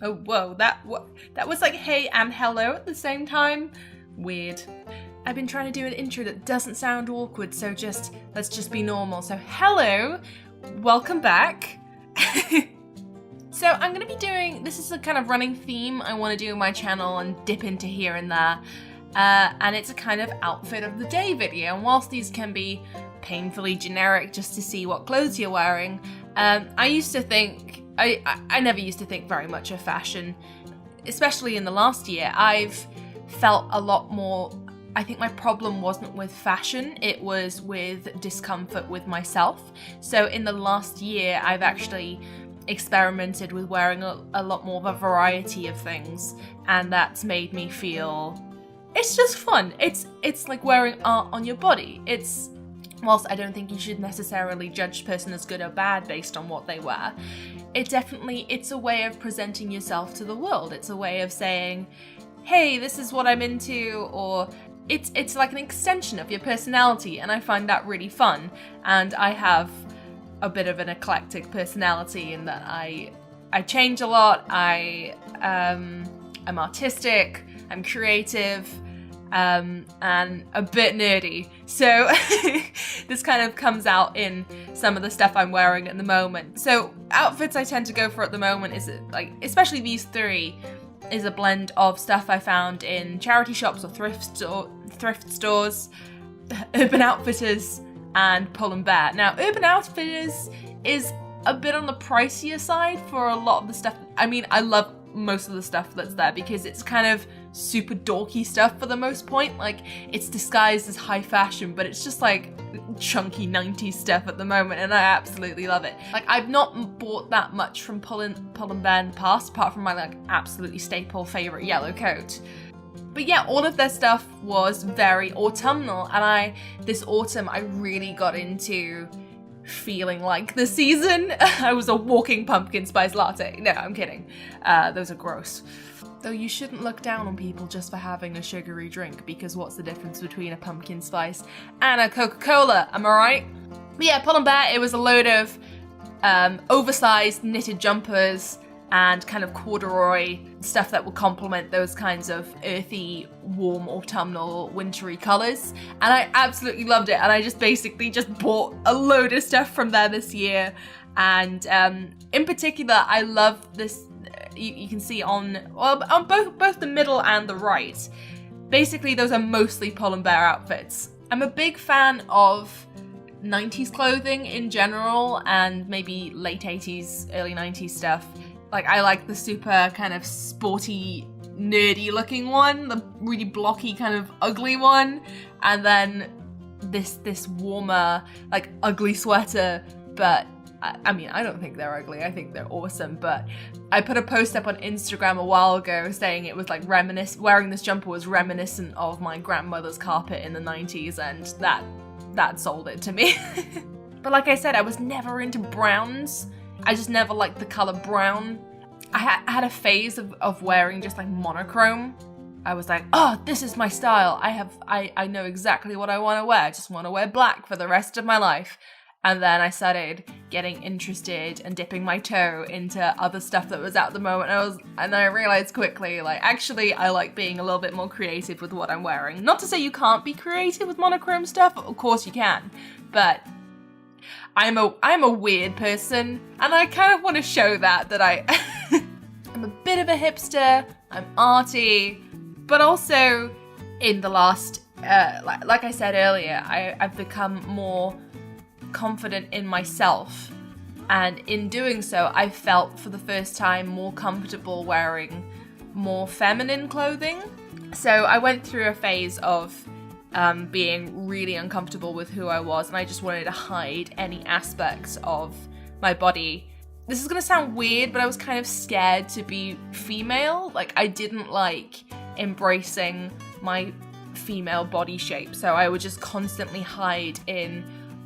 Oh, whoa, that was like hey and hello at the same time. Weird. I've been trying to do an intro that doesn't sound awkward, so let's just be normal. So hello, welcome back. So I'm gonna be doing, this is a kind of running theme I want to do on my channel and dip into here and there. And it's a kind of outfit of the day video. And whilst these can be painfully generic just to see what clothes you're wearing, I used to think, I never used to think very much of fashion, especially in the last year. I've felt a lot more, I think my problem wasn't with fashion, it was with discomfort with myself. So in the last year, I've actually experimented with wearing a lot more of a variety of things, and that's made me feel, it's just fun. It's like wearing art on your body. Whilst I don't think you should necessarily judge a person as good or bad based on what they wear, it's a way of presenting yourself to the world. It's a way of saying, hey, this is what I'm into, or it's like an extension of your personality, and I find that really fun. And I have a bit of an eclectic personality in that I change a lot. I'm artistic, I'm creative, and a bit nerdy. So this kind of comes out in some of the stuff I'm wearing at the moment. So outfits I tend to go for at the moment is like, especially these three, is a blend of stuff I found in charity shops or thrift stores, Urban Outfitters, and Pull & Bear. Now, Urban Outfitters is a bit on the pricier side for a lot of the stuff. I mean, I love most of the stuff that's there because it's kind of super dorky stuff for the most point. Like, it's disguised as high fashion, but it's just like chunky 90s stuff at the moment, and I absolutely love it. Like, I've not bought that much from Pull & Bear in the past, apart from my like absolutely staple favorite yellow coat. But yeah, all of their stuff was very autumnal, and this autumn I really got into feeling like the season. I was a walking pumpkin spice latte. No, I'm kidding. Those are gross. Though you shouldn't look down on people just for having a sugary drink, because what's the difference between a pumpkin spice and a Coca-Cola, am I right? But yeah, Pull & Bear, it was a load of oversized knitted jumpers and kind of corduroy stuff that would complement those kinds of earthy, warm, autumnal, wintry colours. And I absolutely loved it. And I just basically just bought a load of stuff from there this year. And in particular, I love this, you can see on both the middle and the right. Basically, those are mostly Pull & Bear outfits. I'm a big fan of 90s clothing in general, and maybe late 80s, early 90s stuff. Like, I like the super kind of sporty, nerdy looking one, the really blocky kind of ugly one, and then this warmer, like, ugly sweater. But I mean, I don't think they're ugly, I think they're awesome. But I put a post up on Instagram a while ago saying it was like wearing this jumper was reminiscent of my grandmother's carpet in the 90s, and that sold it to me. But like I said, I was never into browns. I just never liked the colour brown. I had a phase of wearing just like monochrome. I was like, oh, this is my style. I know exactly what I want to wear. I just want to wear black for the rest of my life. And then I started getting interested and dipping my toe into other stuff that was out at the moment. And then I realized quickly, like, actually, I like being a little bit more creative with what I'm wearing. Not to say you can't be creative with monochrome stuff. Of course you can. But I'm a weird person, and I kind of want to show that I'm a bit of a hipster, I'm arty, but also in the last, like I said earlier, I've become more confident in myself, and in doing so, I felt for the first time more comfortable wearing more feminine clothing. So I went through a phase of being really uncomfortable with who I was, and I just wanted to hide any aspects of my body. This is gonna sound weird, but I was kind of scared to be female. Like, I didn't like embracing my female body shape, so I would just constantly hide in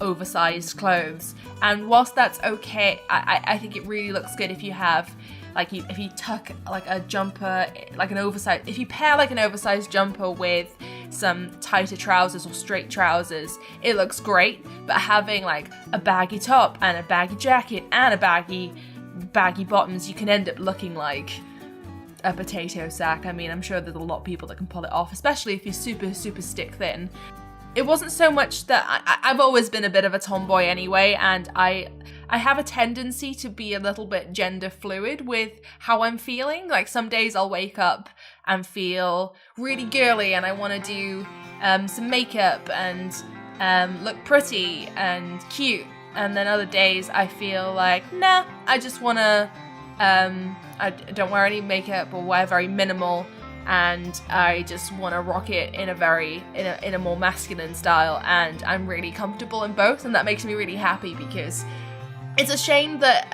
oversized clothes. And whilst that's okay, I think it really looks good if you have, like, if you tuck like a jumper, like an oversized, if you pair like an oversized jumper with some tighter trousers or straight trousers, it looks great. But having like a baggy top and a baggy jacket and a baggy baggy bottoms, you can end up looking like a potato sack. I mean, I'm sure there's a lot of people that can pull it off, especially if you're super, super stick thin. It wasn't so much that I've always been a bit of a tomboy anyway, and I have a tendency to be a little bit gender fluid with how I'm feeling. Like some days I'll wake up and feel really girly and I want to do some makeup and look pretty and cute. And then other days I feel like, nah, I just want to, I don't wear any makeup or wear very minimal, and I just want to rock it in a more masculine style, and I'm really comfortable in both, and that makes me really happy, because it's a shame that,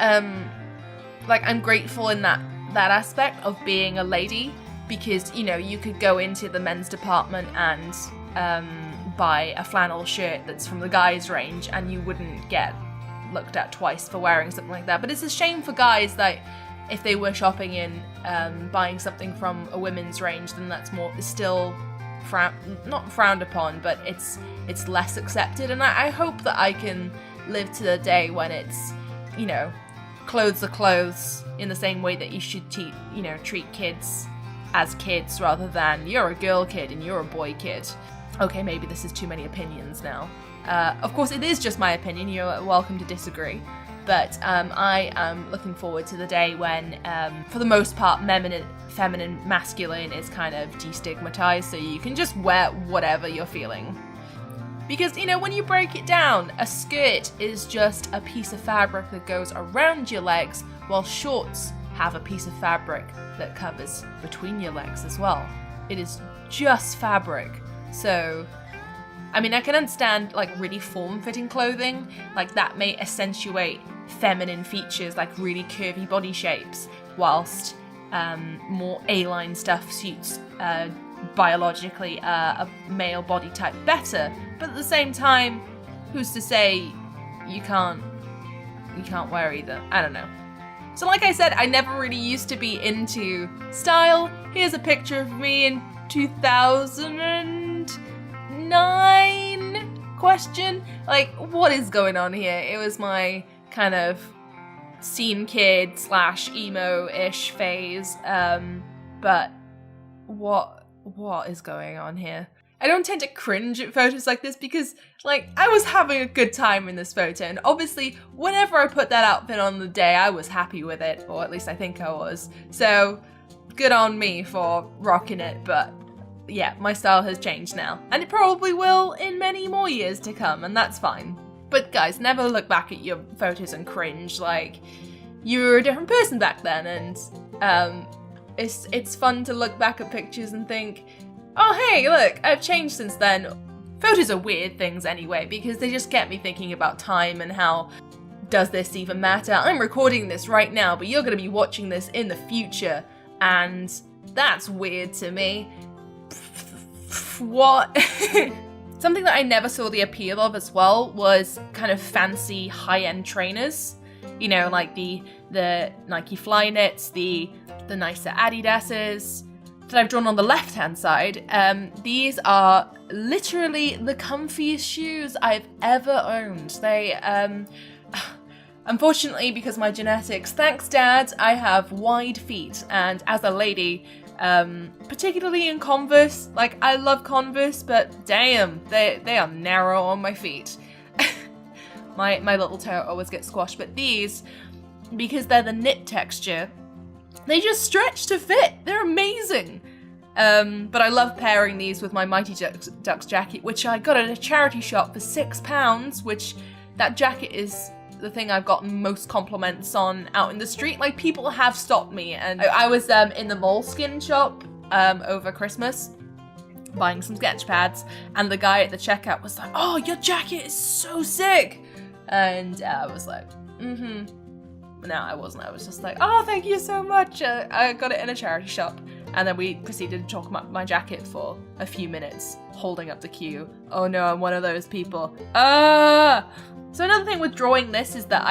like, I'm grateful in that aspect of being a lady, because, you know, you could go into the men's department and buy a flannel shirt that's from the guys' range and you wouldn't get looked at twice for wearing something like that. But it's a shame for guys that if they were shopping in buying something from a women's range, then that's still not frowned upon, but it's less accepted. And I hope that I can live to the day when it's, you know, clothes are clothes in the same way that you should treat kids as kids, rather than you're a girl kid and you're a boy kid. Okay, maybe this is too many opinions now. Of course, it is just my opinion. You're welcome to disagree. But I am looking forward to the day when, for the most part, feminine, masculine is kind of destigmatized, so you can just wear whatever you're feeling. Because, you know, when you break it down, a skirt is just a piece of fabric that goes around your legs, while shorts have a piece of fabric that covers between your legs as well. It is just fabric. So, I mean, I can understand, like, really form-fitting clothing, like that may accentuate feminine features, like really curvy body shapes, whilst more A-line stuff suits biologically a male body type better. But at the same time, who's to say you can't wear either? I don't know. So like I said, I never really used to be into style. Here's a picture of me in 2009? Question? Like, what is going on here? It was my kind of scene kid / emo-ish phase. But what is going on here? I don't tend to cringe at photos like this because, like, I was having a good time in this photo, and obviously whenever I put that outfit on the day, I was happy with it, or at least I think I was. So good on me for rocking it, but yeah, my style has changed now, and it probably will in many more years to come, and that's fine. But guys, never look back at your photos and cringe. Like, you were a different person back then, and it's fun to look back at pictures and think, oh hey, look, I've changed since then. Photos are weird things anyway, because they just get me thinking about time and how, does this even matter? I'm recording this right now, but you're going to be watching this in the future, and that's weird to me. What? Something that I never saw the appeal of as well was kind of fancy high-end trainers. You know, like the Nike Flyknits, the nicer Adidas's that I've drawn on the left-hand side. These are literally the comfiest shoes I've ever owned. They, unfortunately, because of my genetics, thanks Dad, I have wide feet, and as a lady, particularly in Converse, like, I love Converse, but damn, they are narrow on my feet. my little toe always gets squashed, but these, because they're the knit texture, they just stretch to fit. They're amazing. But I love pairing these with my Mighty Ducks jacket, which I got at a charity shop for £6, which that jacket is the thing I've gotten most compliments on out in the street. Like, people have stopped me, and I was in the Moleskine shop over Christmas buying some sketch pads, and the guy at the checkout was like, oh, your jacket is so sick, and I was like, no, I wasn't. I was just like, oh, thank you so much. I got it in a charity shop. And then we proceeded to talk about my jacket for a few minutes, holding up the queue. Oh no, I'm one of those people. So another thing with drawing this is that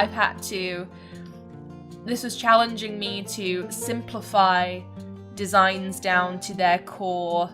this was challenging me to simplify designs down to the core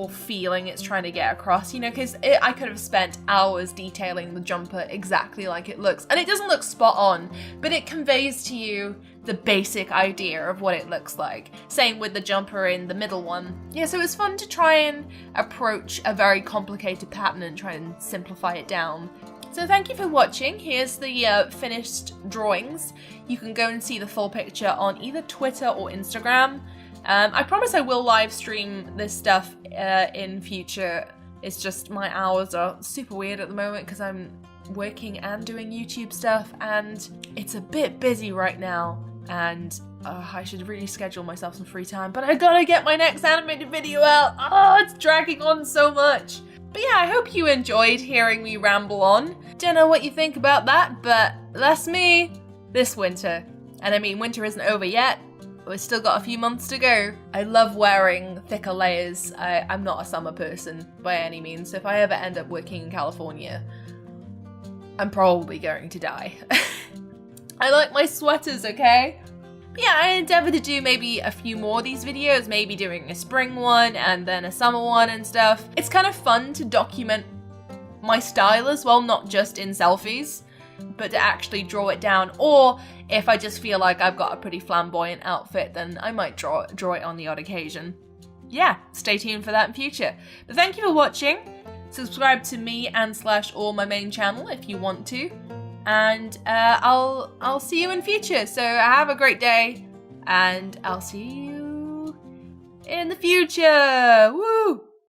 feeling it's trying to get across, you know, because I could have spent hours detailing the jumper exactly like it looks, and it doesn't look spot on, but it conveys to you the basic idea of what it looks like. Same with the jumper in the middle one. Yeah, so it's fun to try and approach a very complicated pattern and try and simplify it down. So thank you for watching. Here's the finished drawings. You can go and see the full picture on either Twitter or Instagram. I promise I will live stream this stuff in future. It's just my hours are super weird at the moment because I'm working and doing YouTube stuff, and it's a bit busy right now, and I should really schedule myself some free time, but I gotta get my next animated video out. Oh, it's dragging on so much. But yeah, I hope you enjoyed hearing me ramble on. Don't know what you think about that, but that's me this winter. And I mean, winter isn't over yet. We've still got a few months to go. I love wearing thicker layers. I'm not a summer person by any means, so if I ever end up working in California, I'm probably going to die. I like my sweaters, okay? But yeah, I endeavor to do maybe a few more of these videos, maybe doing a spring one and then a summer one and stuff. It's kind of fun to document my style as well, not just in selfies, but to actually draw it down. Or if I just feel like I've got a pretty flamboyant outfit, then I might draw it on the odd occasion. Yeah, stay tuned for that in future. But thank you for watching. Subscribe to me and /or my main channel if you want to, and I'll see you in future. So have a great day, and I'll see you in the future. Woo!